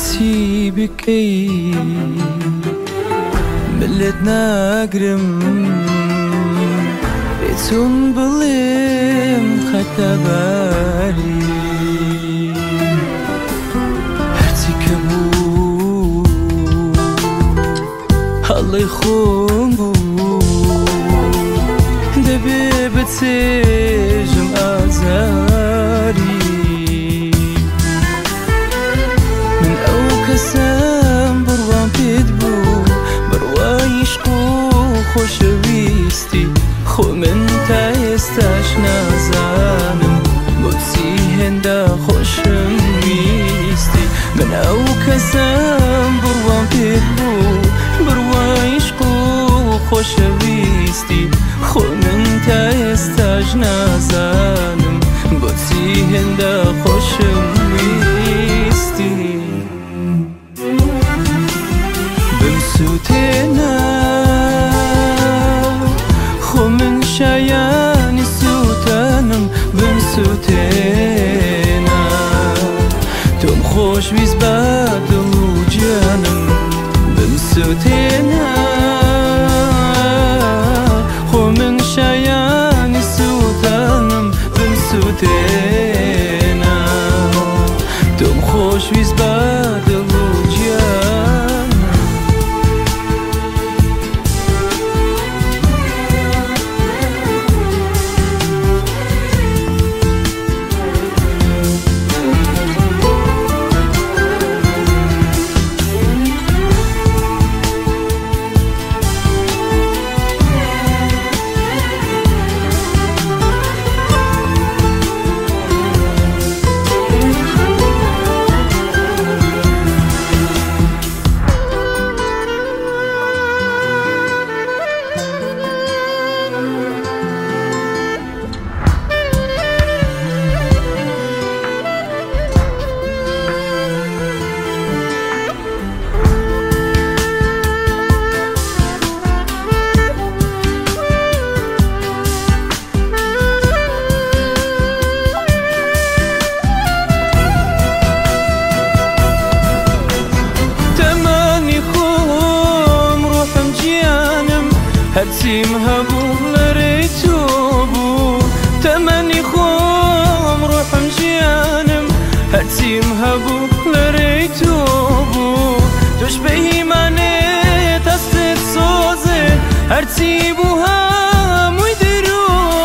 بۆچی بکەی ملت ناگرم چۆن بڵێم خەتەباری هەرچی کە بوو هەڵی خۆم بوو دەبێ بچێژم ئازاری من ئەو کەسم بڕوام پێت بوو بڕوای عشق و خۆشەویستی خۆ من تا ئێستاش نازانم بۆچی هێندە خۆشم ویستی من ئەو کەسم بڕوام پێت بوو بڕوای عشق و خۆشەویستی خۆ من تا ئێستاش نازانم بۆچی هێندە خۆشم ویستی بمسووتێنە خۆ من شایانی سووتانم بمسووتێنە تۆم خۆشویست بە دڵ و گیانم بمسووتێنە خۆ من شایانی سووتانم بمسووتێنە تۆم خۆشویست بە دڵ و گیانم هەرچیم هەبوو لەرەی تۆ بوو تەمەنی خۆم ڕۆحم ژیانم هەرچیم هەبوو لەرەی تۆ بوو تۆش بە هیمانێت هەستێت سۆزێت هەرچی بوو هەمووی درۆ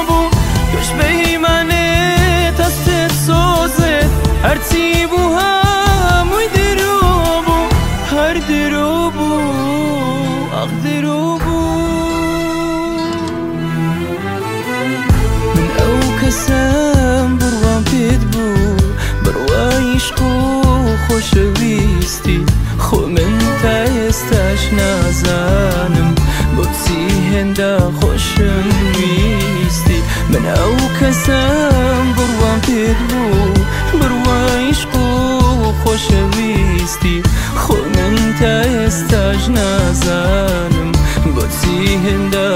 بوو تۆش بە هیمانێت هەستێت سۆزێت هەرچی بوو هەمووی درۆ بوو هەر درۆ بوو ئەخ درۆ بوو کەسم بڕوام پێت بوو بڕوای عشق و خۆشەویستی خۆ من تا ئێستاش نازانم بۆچی هێندە خۆشم ویستی من ئەو کەسم بڕوام پێت بوو بڕوای عشق و خۆشەویستی خۆ من تا ئێستاش نازانم بۆچی هێندە